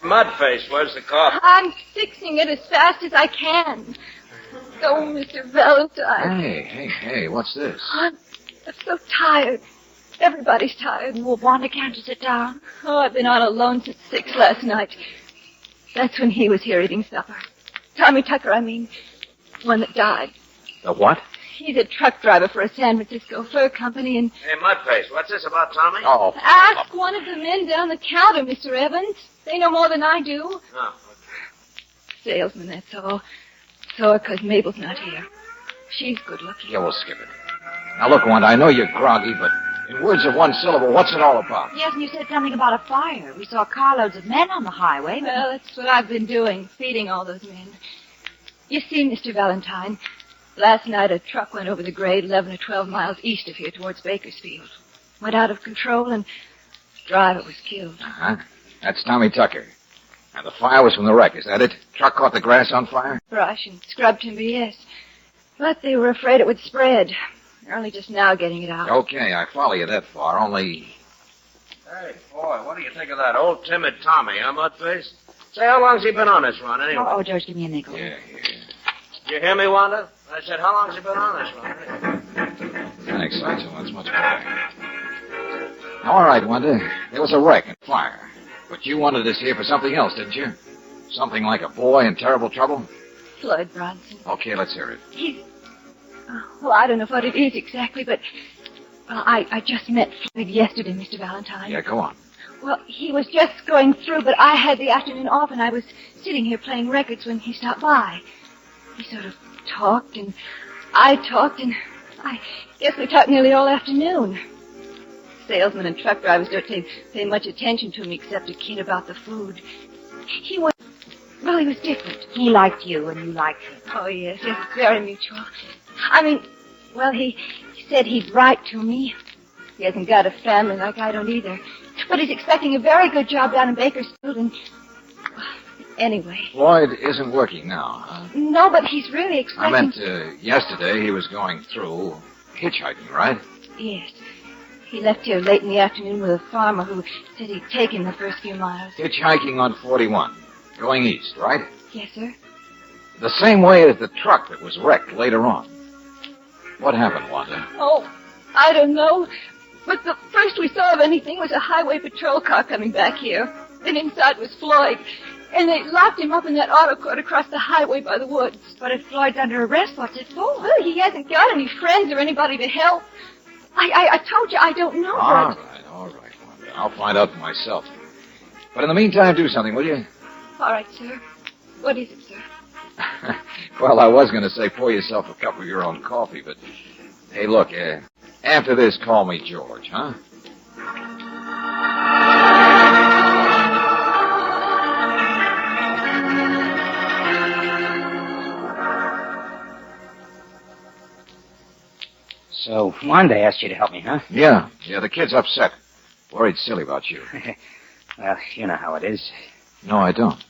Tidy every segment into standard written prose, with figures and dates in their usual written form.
Mudface, where's the coffee? I'm fixing it as fast as I can. Oh, Mr. Valentine. Hey, what's this? I'm so tired. Everybody's tired. Well, Wanda, can't you sit down? Oh, I've been on alone since 6 last night. That's when he was here eating supper. Tommy Tucker, I mean. One that died. The what? He's a truck driver for a San Francisco fur company and... Hey, Mudface, what's this about Tommy? Oh. Ask one of the men down the counter, Mr. Evans. They know more than I do. Oh, okay. Salesman, that's all. Sore because Mabel's not here. She's good looking. Yeah, we'll skip it. Now, look, Wanda, I know you're groggy, but in words of one syllable, what's it all about? Yes, and you said something about a fire. We saw carloads of men on the highway. Well, that's what I've been doing, feeding all those men. You see, Mr. Valentine, last night a truck went over the grade 11 or 12 miles east of here towards Bakersfield. Went out of control and the driver was killed. Uh-huh. That's Tommy Tucker. And the fire was from the wreck, is that it? Truck caught the grass on fire? Brush and scrub timber, yes. But they were afraid it would spread. They're only just now getting it out. Okay, I follow you that far, only... Hey, boy, what do you think of that old timid Tommy, huh, Mudface? Say, how long's he been on this run, anyway? Oh, George, give me a nickel. Yeah. Did you hear me, Wanda? I said, how long's he been on this run? Thanks, Sergeant. That's much better. All right, Wanda. There was a wreck and fire. But you wanted us here for something else, didn't you? Something like a boy in terrible trouble? Floyd Bronson. Okay, let's hear it. He's... well, I don't know what it is exactly, but... Well, I just met Floyd yesterday, Mr. Valentine. Yeah, go on. Well, he was just going through, but I had the afternoon off, and I was sitting here playing records when he stopped by. He sort of talked, and I talked, and I guess we talked nearly all afternoon. Salesmen and truck drivers don't pay much attention to him except to kid about the food. He was different. He liked you, and you liked him. Oh, yes, very mutual. I mean, well, he said he'd write to me. He hasn't got a family like I don't either. But he's expecting a very good job down in Bakersfield, and... Anyway. Floyd isn't working now, huh? No, but he's really expecting... I meant yesterday he was going through hitchhiking, right? Yes. He left here late in the afternoon with a farmer who said he'd taken the first few miles. Hitchhiking on 41, going east, right? Yes, sir. The same way as the truck that was wrecked later on. What happened, Wanda? Oh, I don't know. But the first we saw of anything was a highway patrol car coming back here. Then inside was Floyd. And they locked him up in that auto court across the highway by the woods. But if Floyd's under arrest, what's it for? Well, he hasn't got any friends or anybody to help. I told you I don't know. All right, Wanda. I'll find out for myself. But in the meantime, do something, will you? All right, sir. What is it, sir? Well, I was going to say pour yourself a cup of your own coffee, but... Hey, look, after this, call me George, huh? So, Wanda asked you to help me, huh? Yeah, the kid's upset. Worried silly about you. Well, you know how it is. No, I don't.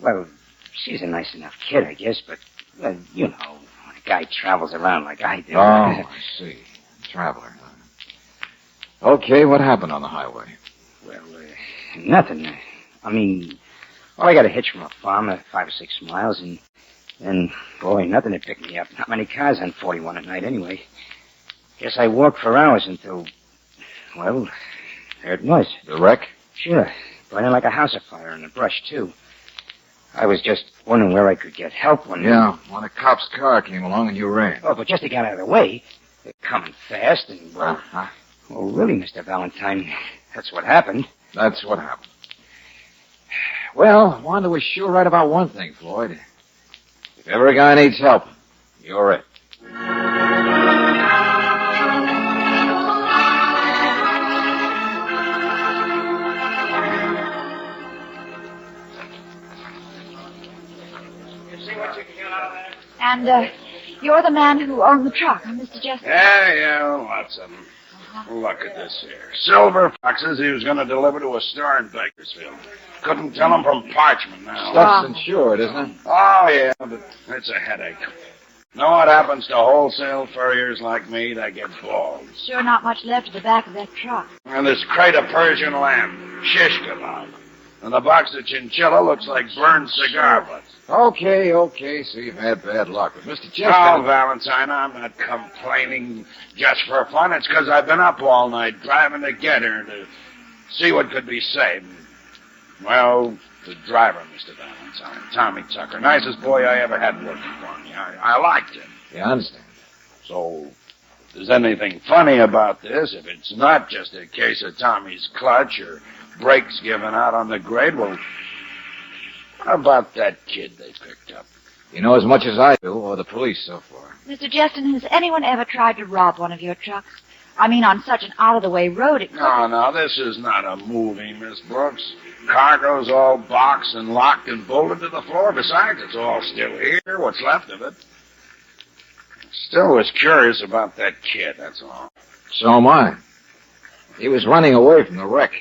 Well, she's a nice enough kid, I guess, but, well, you know, when a guy travels around like I do. Oh, I see. Traveler. Okay, what happened on the highway? Well, nothing. I mean, well, I got a hitch from a farmer 5 or 6 miles, and boy, nothing to pick me up. Not many cars on 41 at night anyway. Guess I walked for hours until, well, there it was. The wreck? Sure. Burning like a house afire in the brush, too. I was just wondering where I could get help when... Yeah, when a cop's car came along and you ran. Oh, but just to get out of the way, they're coming fast and, well... Uh-huh. Well, really, Mr. Valentine, that's what happened. That's what happened. Well, Wanda was sure right about one thing, Floyd. If ever a guy needs help, you're it. And, You're the man who owned the truck, huh, Mr. Jessup? Yeah, lots of them. Look at this here. Silver foxes he was going to deliver to a store in Bakersfield. Couldn't tell him from parchment now. Stuff's insured, isn't it? Oh, yeah, but it's a headache. Know what happens to wholesale furriers like me? They get bald. Sure not much left of the back of that truck. And this crate of Persian lamb, shish kebab. And the box of chinchilla looks like burned cigar butts. Okay, so you've had bad luck. But Mr. Chester... Oh, Valentine, I'm not complaining just for fun. It's because I've been up all night driving to get her to see what could be saved. Well, the driver, Mr. Valentine, Tommy Tucker, nicest boy I ever had working for me. I liked him. Yeah, I understand. So, if there's anything funny about this, if it's not just a case of Tommy's clutch or brakes giving out on the grade, well, what about that kid they picked up? You know as much as I do, or the police so far. Mr. Justin, has anyone ever tried to rob one of your trucks? I mean, on such an out-of-the-way road, it could... No, this is not a movie, Miss Brooks. Cargo's all boxed and locked and bolted to the floor. Besides, it's all still here, what's left of it. Still was curious about that kid, that's all. So am I. He was running away from the wreck.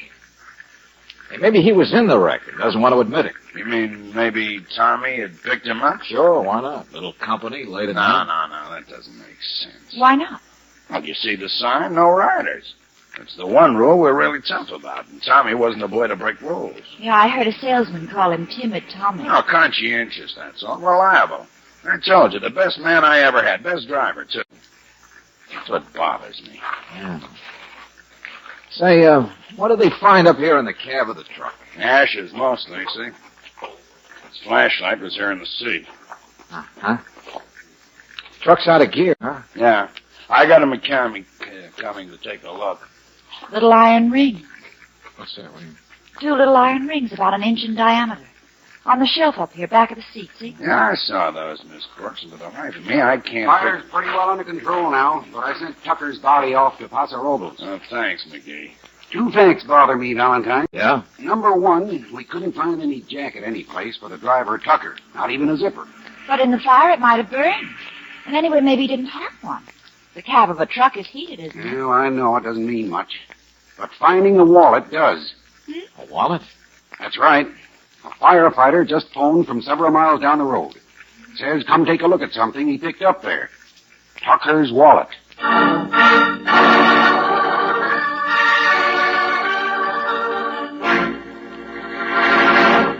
Hey, maybe he was in the wreck and doesn't want to admit it. You mean maybe Tommy had picked him up? Sure, why not? Little company late at night. No, that doesn't make sense. Why not? Well, you see the sign, no riders. That's the one rule we're really tough about, and Tommy wasn't a boy to break rules. Yeah, I heard a salesman call him Timid Tommy. No, conscientious, that's all. Reliable. I told you, the best man I ever had. Best driver, too. That's what bothers me. Yeah. Say, what did they find up here in the cab of the truck? Ashes, mostly, see? His flashlight was here in the seat. Huh? Truck's out of gear, huh? Yeah. I got a mechanic coming to take a look. Little iron ring. What's that? What do you mean? 2 little iron rings about 1 inch in diameter. On the shelf up here, back of the seat, see? Yeah, I saw those, Miss Brooks, but the life of me, I can't... Fire's pretty well under control now, but I sent Tucker's body off to Paso Robles. Oh, thanks, McGee. 2 things bother me, Valentine. Yeah? Number 1, we couldn't find any jacket any place for the driver, Tucker. Not even a zipper. But in the fire, it might have burned. And anyway, maybe he didn't have one. The cab of a truck is heated, isn't it? Well, I know it doesn't mean much. But finding a wallet does. A wallet? That's right. A firefighter just phoned from several miles down the road. Says come take a look at something he picked up there. Tucker's wallet.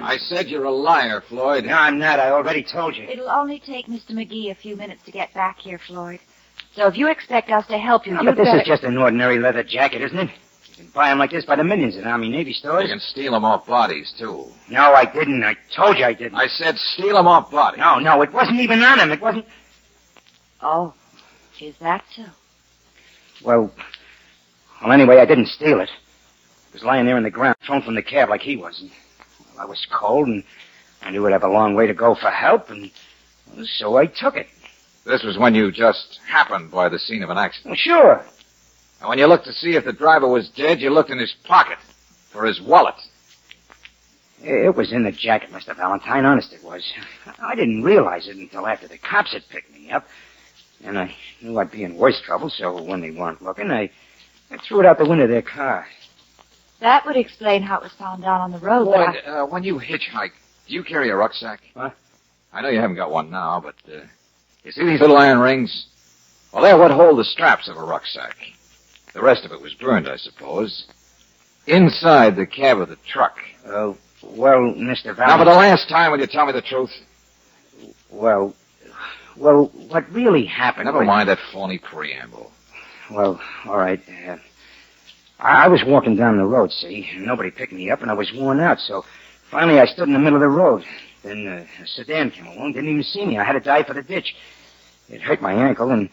I said you're a liar, Floyd. No, I'm not. I already told you. It'll only take Mr. McGee a few minutes to get back here, Floyd. So if you expect us to help you, No, you'd but this better... is just an ordinary leather jacket, isn't it? You can buy them like this by the millions in Army Navy stores. You can steal them off bodies, too. No, I didn't. I told you I didn't. I said steal them off bodies. No, it wasn't even on him. It wasn't... Oh, is that so? Well, anyway, I didn't steal it. It was lying there in the ground, thrown from the cab like he was. And, well, I was cold, and I knew I'd have a long way to go for help, and well, so I took it. This was when you just happened by the scene of an accident. Well, sure. And when you looked to see if the driver was dead, you looked in his pocket for his wallet. It was in the jacket, Mr. Valentine. Honest it was. I didn't realize it until after the cops had picked me up. And I knew I'd be in worse trouble, so when they weren't looking, I threw it out the window of their car. That would explain how it was found down on the road. but Floyd, when you hitchhike, do you carry a rucksack? What? I know you haven't got one now, but you see these little iron rings? Well, they're what hold the straps of a rucksack. The rest of it was burned, I suppose. Inside the cab of the truck. Well, Mr. Now, Valentine... for the last time, will you tell me the truth? Well, what really happened... Never mind that phony preamble. Well, all right. I was walking down the road, see, and nobody picked me up, and I was worn out, so finally I stood in the middle of the road. Then a sedan came along, didn't even see me. I had to dive for the ditch. It hurt my ankle, and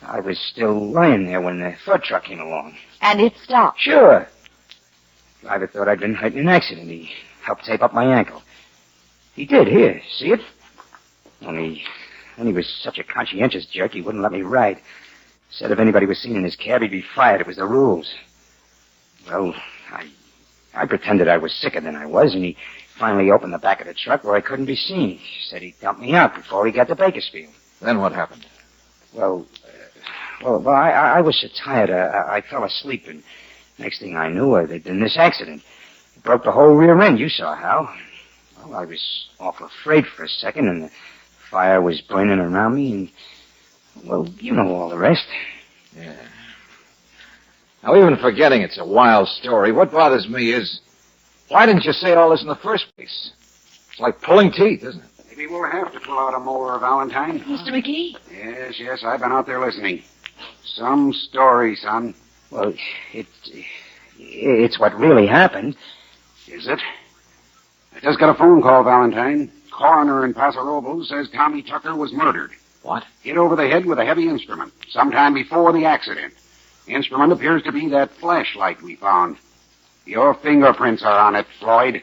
I was still lying there when the food truck came along. And it stopped. Sure. Driver thought I'd been hurt in an accident. He helped tape up my ankle. He did, here, see it? Only he was such a conscientious jerk, he wouldn't let me ride. Said if anybody was seen in his cab, he'd be fired. It was the rules. Well, I pretended I was sicker than I was, and he finally opened the back of the truck where I couldn't be seen. He said he'd dump me out before he got to Bakersfield. Then what happened? Well, I was so tired, I fell asleep, and next thing I knew, I'd been in this accident. It broke the whole rear end. You saw how. Well, I was awful afraid for a second, and the fire was burning around me, and, well, you know all the rest. Yeah. Now, even forgetting it's a wild story, what bothers me is, why didn't you say all this in the first place? It's like pulling teeth, isn't it? Maybe we'll have to pull out a molar, Valentine. Mr. McGee? Yes, I've been out there listening. Some story, son. Well, it's what really happened. Is it? I just got a phone call, Valentine. Coroner in Paso Robles says Tommy Tucker was murdered. What? Hit over the head with a heavy instrument sometime before the accident. The instrument appears to be that flashlight we found. Your fingerprints are on it, Floyd.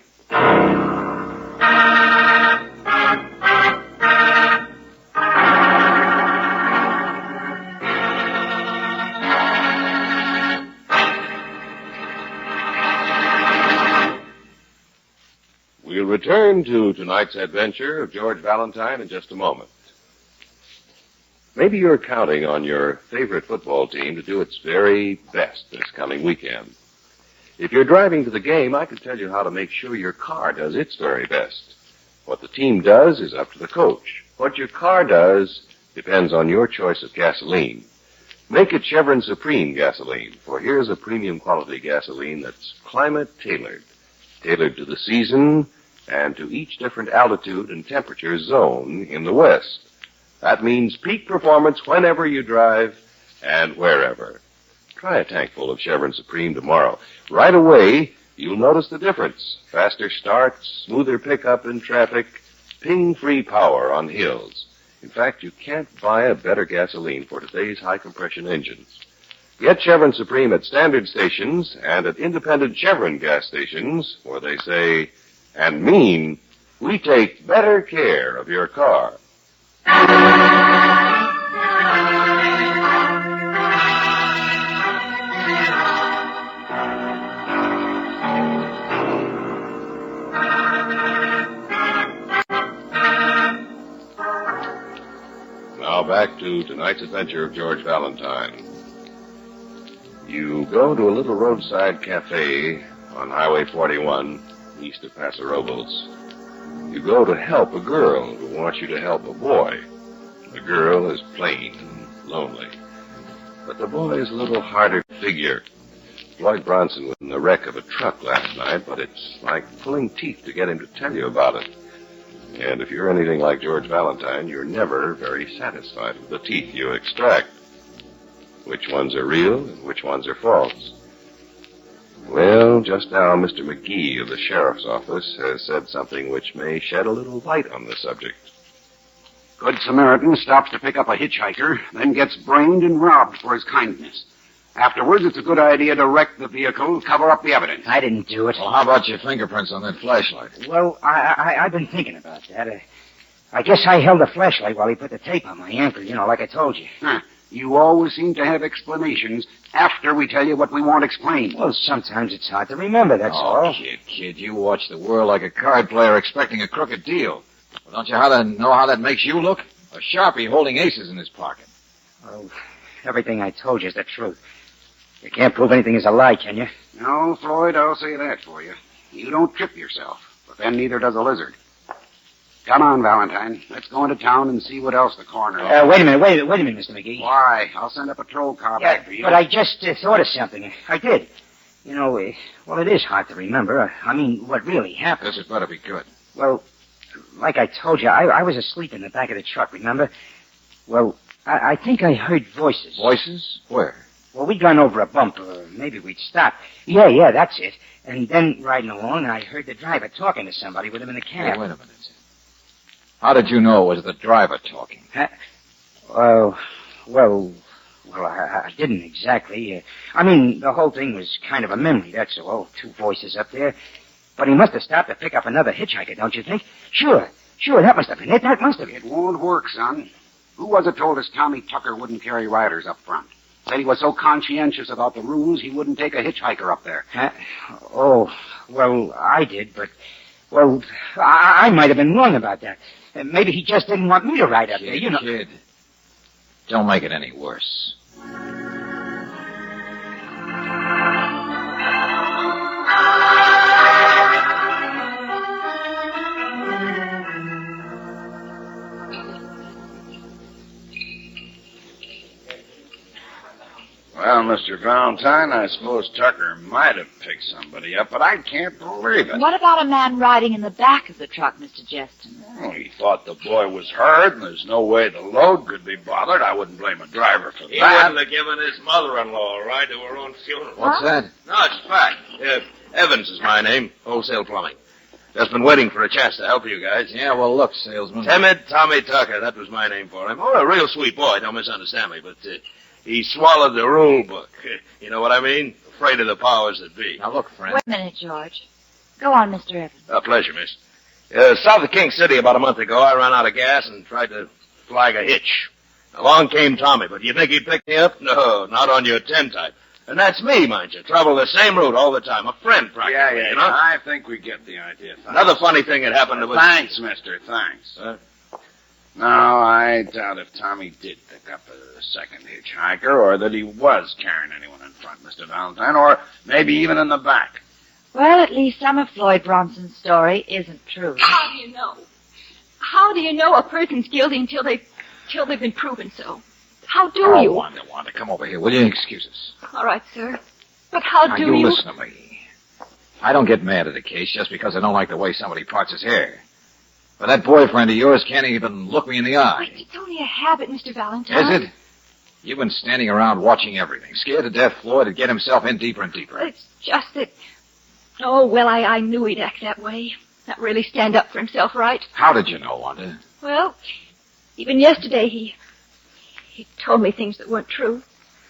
We'll return to tonight's adventure of George Valentine in just a moment. Maybe you're counting on your favorite football team to do its very best this coming weekend. If you're driving to the game, I can tell you how to make sure your car does its very best. What the team does is up to the coach. What your car does depends on your choice of gasoline. Make it Chevron Supreme gasoline, for here's a premium quality gasoline that's climate tailored to the season and to each different altitude and temperature zone in the West. That means peak performance whenever you drive and wherever. Try a tank full of Chevron Supreme tomorrow. Right away, you'll notice the difference. Faster starts, smoother pickup in traffic, ping-free power on hills. In fact, you can't buy a better gasoline for today's high-compression engines. Get Chevron Supreme at standard stations and at independent Chevron gas stations where they say and mean, we take better care of your car. Now back to tonight's adventure of George Valentine. You go to a little roadside cafe on Highway 41, east of Paso Robles. You go to help a girl who wants you to help a boy. The girl is plain and lonely. But the boy is a little harder to figure. Floyd Bronson was in the wreck of a truck last night, but it's like pulling teeth to get him to tell you about it. And if you're anything like George Valentine, you're never very satisfied with the teeth you extract. Which ones are real and which ones are false? Well, just now, Mr. McGee of the sheriff's office has said something which may shed a little light on the subject. Good Samaritan stops to pick up a hitchhiker, then gets brained and robbed for his kindness. Afterwards, it's a good idea to wreck the vehicle, cover up the evidence. I didn't do it. Well, how about your fingerprints on that flashlight? Well, I've been thinking about that. I guess I held the flashlight while he put the tape on my ankle, like I told you. Huh. You always seem to have explanations after we tell you what we want explained. Well, sometimes it's hard to remember, that's all. Kid, you watch the world like a card player expecting a crooked deal. Well, don't you know how that makes you look? A Sharpie holding aces in his pocket. Well, everything I told you is the truth. You can't prove anything is a lie, can you? No, Floyd, I'll say that for you. You don't trip yourself, but then neither does a lizard. Come on, Valentine. Let's go into town and see what else the coroner... Wait a minute, Mr. McGee. Why? I'll send a patrol car back for you. But I just thought of something. I did. Well, it is hard to remember. I mean, what really happened. This had better be good. Well, like I told you, I was asleep in the back of the truck, remember? Well, I think I heard voices. Voices? Where? Well, we'd gone over a bump, or maybe we'd stopped. Yeah, that's it. And then, riding along, I heard the driver talking to somebody with him in the cab. Hey, wait a minute. How did you know it was the driver talking? Well, I didn't exactly. The whole thing was kind of a memory, that's all. Two voices up there. But he must have stopped to pick up another hitchhiker, don't you think? Sure, that must have been it. That must have been. It won't work, son. Who was it told us Tommy Tucker wouldn't carry riders up front? Said he was so conscientious about the rules he wouldn't take a hitchhiker up there. Well, I did, but... Well, I might have been wrong about that. Maybe he just didn't want me to ride up there, Kid, Don't make it any worse. Well, Mr. Valentine, I suppose Tucker might have picked somebody up, but I can't believe it. What about a man riding in the back of the truck, Mr. Jeston? Oh, he thought the boy was hurt, and there's no way the load could be bothered. I wouldn't blame a driver for He that. wouldn't have given his mother-in-law a ride to her own funeral. What's that? No, it's a fact. Evans is my name, wholesale plumbing. Just been waiting for a chance to help you guys. Yeah, well, look, salesman. Timid Tommy Tucker, that was my name for him. Oh, a real sweet boy, don't misunderstand me, but he swallowed the rule book. You know what I mean? Afraid of the powers that be. Now, look, friend. Wait a minute, George. Go on, Mr. Evans. A pleasure, miss. South of King City about a month ago, I ran out of gas and tried to flag a hitch. Along came Tommy, but you think he'd pick me up? No, not on your 10 type. And that's me, mind you. Travel the same route all the time. A friend, practically, Yeah, you know? I think we get the idea. Thanks. Another funny thing that happened to us. Thanks, mister, thanks. No, I doubt if Tommy did pick up a second hitchhiker, or that he was carrying anyone in front, Mr. Valentine, or maybe even in the back. Well, at least some of Floyd Bronson's story isn't true. How do you know? How do you know a person's guilty until they've been proven so? How do you? Wanda, come over here, will you? Excuse us. All right, sir. But how Now, do you you... listen to me. I don't get mad at a case just because I don't like the way somebody parts his hair. But that boyfriend of yours can't even look me in the eye. It's only a habit, Mr. Valentine. Is it? You've been standing around watching everything, scared to death Floyd would get himself in deeper and deeper. It's just that... Oh, well, I knew he'd act that way. Not really stand up for himself, right? How did you know, Wanda? Well, even yesterday he told me things that weren't true.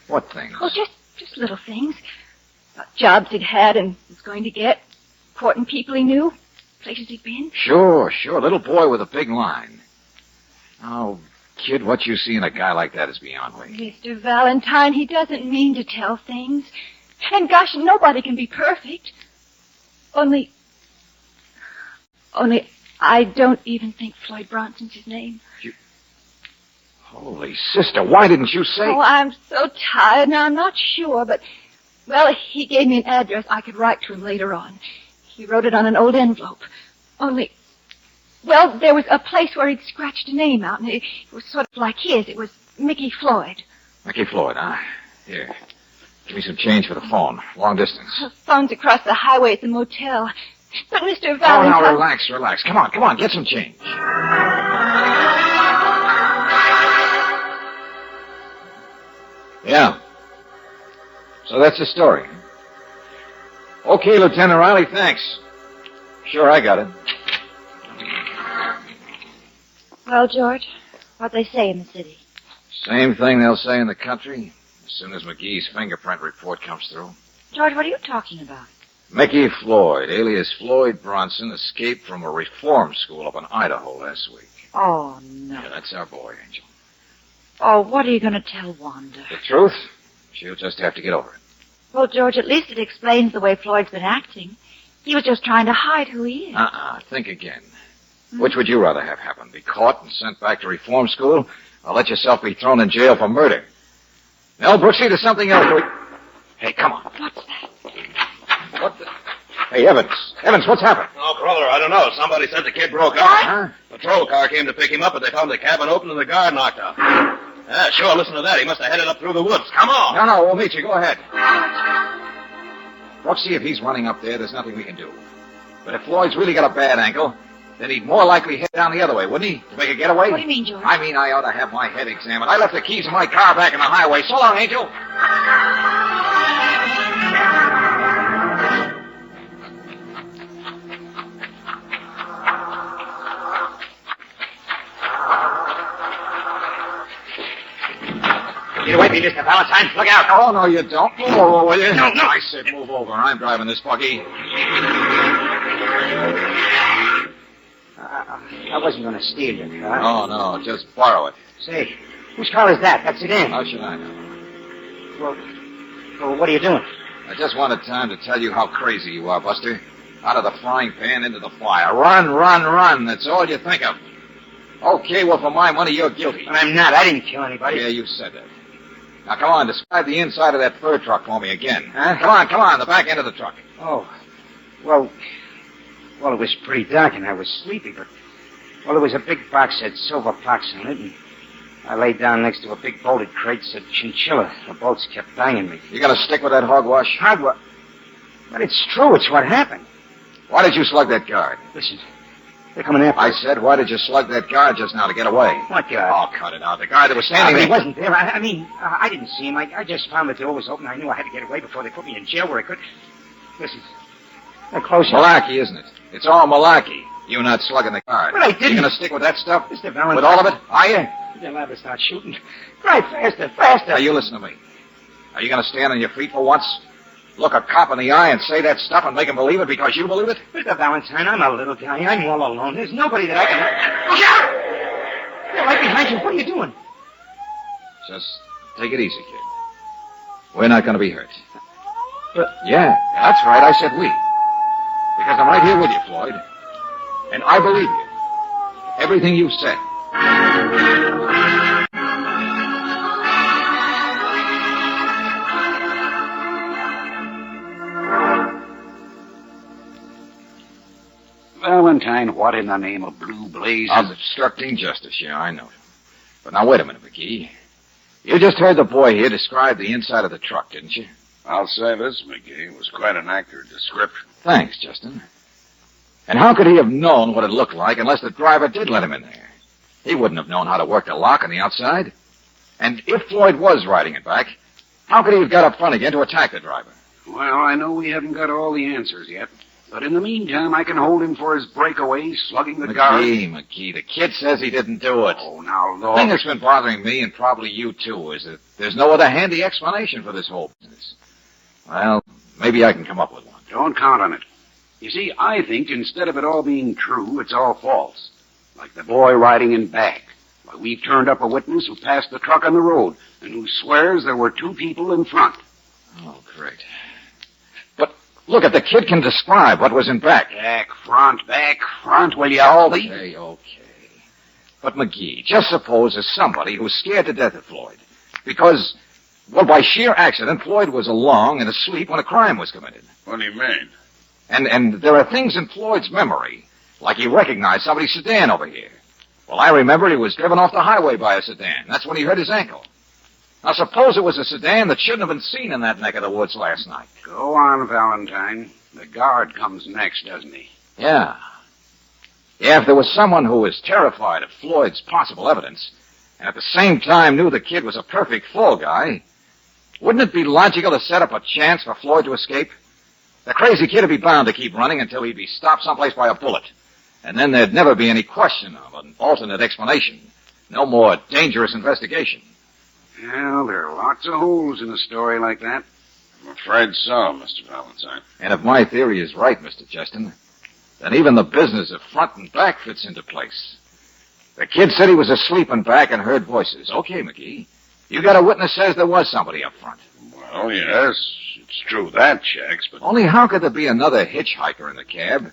What things? Oh, just little things. About jobs he'd had and was going to get. Important people he knew. Places he'd been. Sure. Little boy with a big line. Oh, kid, what you see in a guy like that is beyond me. Mr. Valentine, he doesn't mean to tell things. And gosh, nobody can be perfect. Only I don't even think Floyd Bronson's his name. Holy sister, why didn't you say... Oh, I'm so tired now. I'm not sure, but... Well, he gave me an address I could write to him later on. He wrote it on an old envelope. Only... Well, there was a place where he'd scratched a name out, and it was sort of like his. It was Mickey Floyd. Mickey Floyd, huh? Here. Give me some change for the phone. Long distance. The phone's across the highway at the motel. But Mr. Oh, Valentine... now relax. Come on, get some change. Yeah. So that's the story. Okay, Lieutenant Riley, thanks. Sure, I got it. Well, George, what'd they say in the city? Same thing they'll say in the country as soon as McGee's fingerprint report comes through. George, what are you talking about? Mickey Floyd, alias Floyd Bronson, escaped from a reform school up in Idaho last week. Oh, no. Yeah, that's our boy, Angel. Oh, what are you going to tell Wanda? The truth? She'll just have to get over it. Well, George, at least it explains the way Floyd's been acting. He was just trying to hide who he is. Think again. Which would you rather have happen? Be caught and sent back to reform school, or let yourself be thrown in jail for murder? No, Brooksy, there's something else. Hey, come on. What's that? What the... Hey, Evans, what's happened? Oh, brother, I don't know. Somebody said the kid broke up. Huh? Patrol car came to pick him up, but they found the cabin open and the guard knocked out. Yeah, sure, listen to that. He must have headed up through the woods. Come on. No, we'll meet you. Go ahead. Brooksy, if he's running up there's nothing we can do. But if Floyd's really got a bad ankle, then he'd more likely head down the other way, wouldn't he? To make a getaway? What do you mean, George? I mean, I ought to have my head examined. I left the keys in my car back in the highway. So long, Angel. Get away from me, Mr. Valentine. Look out. Oh, no, you don't. Move over, will you? No. I said move over. I'm driving this buggy. I wasn't going to steal your car. Oh, no, just borrow it. Say, whose car is that? That's sedan. How should I know? Well, what are you doing? I just wanted time to tell you how crazy you are, Buster. Out of the frying pan into the fire. Run. That's all you think of. Okay, well, for my money, you're guilty. But I'm not. I didn't kill anybody. Yeah, you said that. Now, come on, describe the inside of that fur truck for me again. Huh? Come on, the back end of the truck. Oh. Well, it was pretty dark and I was sleepy, but... Well, there was a big box that had Silver Fox on it, and I laid down next to a big bolted crate that said Chinchilla. The bolts kept banging me. You gonna stick with that hogwash? Hogwash? But it's true. It's what happened. Why did you slug that guard? Listen, they're coming after I us. said, why did you slug that guard just now to get away? What guard? Oh, cut it out. The guard that was standing He there. wasn't there. I didn't see him. I just found the door was open. I knew I had to get away before they put me in jail where I could. Listen, they're close. Malarkey, isn't it? It's all malarkey. You not slugging the guard. But I didn't. You gonna stick with that stuff? Mr. Valentine. With all of it? Are you? They'll have to start shooting. Drive faster. Now, you listen to me. Are you gonna stand on your feet for once? Look a cop in the eye and say that stuff and make him believe it because you believe it? Mr. Valentine, I'm a little guy. I'm all alone. There's nobody that I can... Look out! They're right behind you. What are you doing? Just take it easy, kid. We're not gonna be hurt. But... Yeah, that's right. I said we. Because I'm right here with you, Floyd. And I believe you. Everything you've said. Valentine, what in the name of blue blazes? Obstructing justice, yeah, I know. But now, wait a minute, McGee. You just heard the boy here describe the inside of the truck, didn't you? I'll say this, McGee. It was quite an accurate description. Thanks, Justin. And how could he have known what it looked like unless the driver did let him in there? He wouldn't have known how to work the lock on the outside. And if Floyd was riding it back, how could he have got up front again to attack the driver? Well, I know we haven't got all the answers yet. But in the meantime, I can hold him for his breakaway, slugging the guard. McGee, the kid says he didn't do it. Oh, now, The look. thing that's been bothering me, and probably you too, is that there's no other handy explanation for this whole business. Well, maybe I can come up with one. Don't count on it. You see, I think instead of it all being true, it's all false. Like the boy riding in back. Why, we've turned up a witness who passed the truck on the road and who swears there were two people in front. Oh, great. But look, the kid can describe what was in back. Back, front, will you all be? Okay. But McGee, just suppose there's somebody who's scared to death of Floyd. Because, well, by sheer accident, Floyd was along and asleep when a crime was committed. What do you mean? And there are things in Floyd's memory, like he recognized somebody's sedan over here. Well, I remember he was driven off the highway by a sedan. That's when he hurt his ankle. Now, suppose it was a sedan that shouldn't have been seen in that neck of the woods last night. Go on, Valentine. The guard comes next, doesn't he? Yeah. Yeah, if there was someone who was terrified of Floyd's possible evidence, and at the same time knew the kid was a perfect fall guy, wouldn't it be logical to set up a chance for Floyd to escape? The crazy kid would be bound to keep running until he'd be stopped someplace by a bullet. And then there'd never be any question of an alternate explanation. No more dangerous investigation. Well, there are lots of holes in a story like that. I'm afraid so, Mr. Valentine. And if my theory is right, Mr. Justin, then even the business of front and back fits into place. The kid said he was asleep in back and heard voices. Okay, McGee. You got a witness says there was somebody up front. Well, yes, it's true that checks, but... Only how could there be another hitchhiker in the cab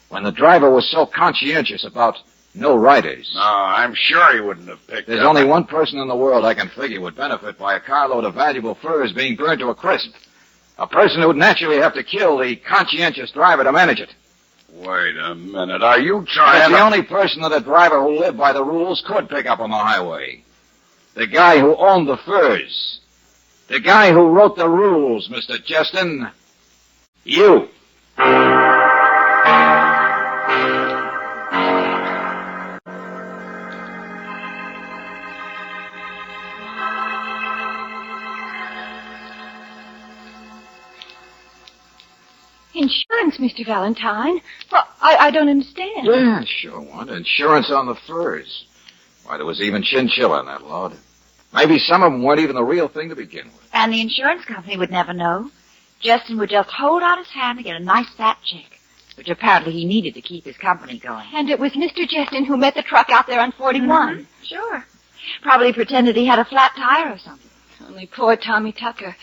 when the driver was so conscientious about no riders? No, I'm sure he wouldn't have picked There's up... only one person in the world I can figure would benefit by a carload of valuable furs being burned to a crisp. A person who'd naturally have to kill the conscientious driver to manage it. Wait a minute, are you That's trying the to... only person that a driver who lived by the rules could pick up on the highway. The guy who owned the furs. The guy who wrote the rules, Mr. Justin. You. Insurance, Mr. Valentine? Well, I don't understand. Yeah, sure want insurance on the furs. Why, there was even chinchilla in that load. Maybe some of them weren't even the real thing to begin with. And the insurance company would never know. Justin would just hold out his hand to get a nice fat check, which apparently he needed to keep his company going. And it was Mr. Justin who met the truck out there on 41. Mm-hmm. Sure. Probably pretended he had a flat tire or something. Only poor Tommy Tucker.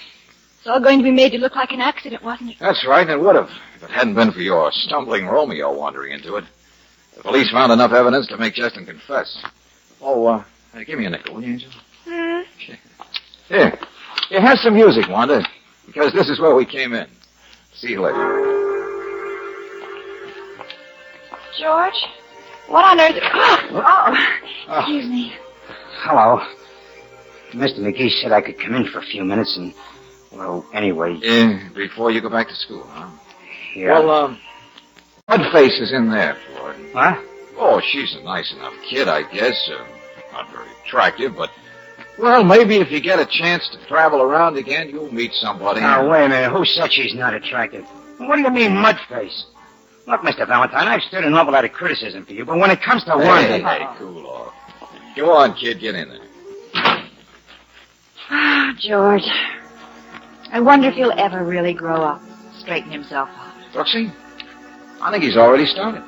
It's all going to be made to look like an accident, wasn't it? That's right, and it would have, if it hadn't been for your stumbling Romeo wandering into it. The police found enough evidence to make Justin confess. Oh, hey, give me a nickel, will you, Angel? Here. Here, have some music, Wanda, because this is where we came in. See you later. George? What on earth... Excuse me. Hello. Mr. McGee said I could come in for a few minutes and, well, anyway. Before you go back to school, huh? Yeah. Well, Mudface is in there, Floyd. What? Oh, she's a nice enough kid, I guess. Not very attractive, but... Well, maybe if you get a chance to travel around again, you'll meet somebody. Now, wait a minute. Who said she's not attractive? What do you mean, Mudface? Look, Mr. Valentine, I've stood an awful lot of criticism for you, but when it comes to Hey, cool off. Go on, kid, get in there. Ah, George. I wonder if he'll ever really grow up, straighten himself out. Brooksy, I think he's already started.